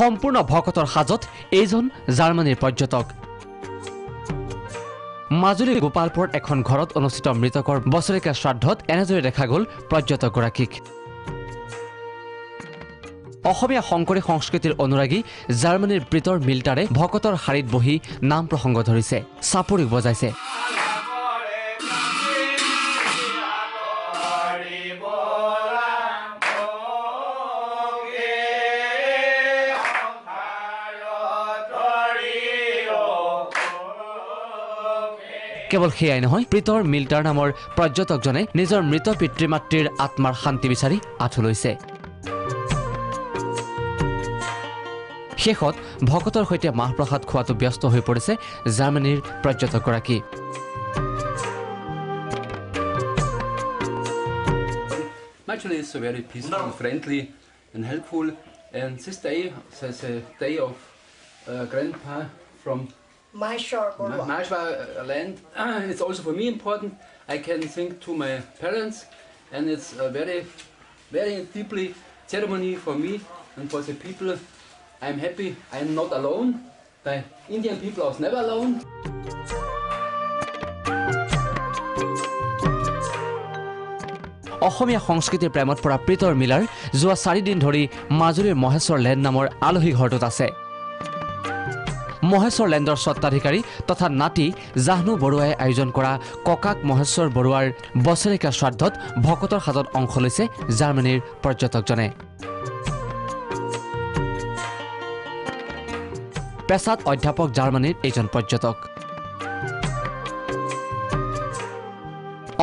সম্পূৰ্ণ ভকতৰ সাজত এইজন জাৰ্মানীৰ পৰ্যটক মাজুলী গোপালপুৰত এখন ঘৰত অনুষ্ঠিত মৃতকৰ বছৰেকীয়া শ্ৰাদ্ধত এনেদৰে দেখা গ'ল পৰ্যটকগৰাকীক অসমীয়া শংকৰী সংস্কৃতিৰ অনুৰাগী জাৰ্মানীৰ ব্ৰিটৰ মিল্টাৰে ভকতৰ শাৰীত বহি নাম প্ৰসংগ ধৰিছে চাপৰি বজাইছে কেৱল সেয়াই নহয় ব্ৰিটৰ মিল্টাৰ নামৰ পৰ্যটকজনে নিজৰ মৃত পিতৃ মাতৃৰ আত্মাৰ শান্তি বিচাৰি আঁঠু লৈছে শেষত ভকতৰ সৈতে মাহ প্ৰসাদ খোৱাটো ব্যস্ত হৈ পৰিছে জাৰ্মানীৰ পৰ্যটকগৰাকী Actually, it's very peaceful, friendly, and helpful. And this day is a day of grandpa from Maishwa land. It's also for me important. I can think to my parents, and it's a very, very deeply ceremony for me and for the people. I'm happy. I'm not alone. The Indian people are never alone. অসমীয়া সংস্কৃতিৰ প্ৰেমত পৰা প্ৰীতৰ মিলাৰ যোৱা 4 দিন ধৰি মাজুলীৰ Maheswar land নামৰ আলহী ঘৰটোত আছে মহেশ্বৰ লেণ্ডৰ স্বত্বাধিকাৰী তথা নাতি জাহ্নু বৰুৱাই আয়োজন কৰা ককাক মহেশ্বৰ বৰুৱাৰ বছৰেকীয়া শ্ৰাদ্ধত ভকতৰ সাজত অংশ লৈছে জাৰ্মানীৰ পৰ্যটকজনে পেছাত অধ্যাপক জাৰ্মানীৰ এজন পৰ্যটক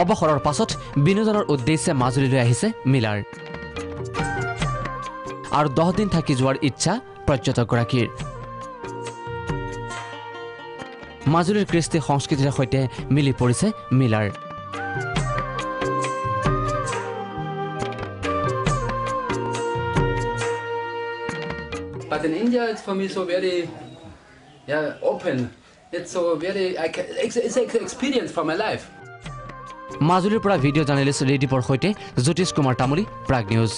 অৱসৰৰ পাছত বিনোদনৰ উদ্দেশ্যে মাজুলীলৈ আহিছে মিলাৰ আৰু 10 দিন থাকি যোৱাৰ ইচ্ছা পৰ্যটকগৰাকীৰ মাজুলীৰ কৃষ্টি সংস্কৃতিৰ সৈতে মিলি পৰিছে মিলাৰ But in India, it's for me so very, open. It's so very, it's an experience for my life. মাজুলীৰ পৰা ভিডিঅ' জাৰ্নেলিষ্ট ৰেডিপৰ সৈতে জ্যোতিষ কুমাৰ তামুলী প্ৰাগ নিউজ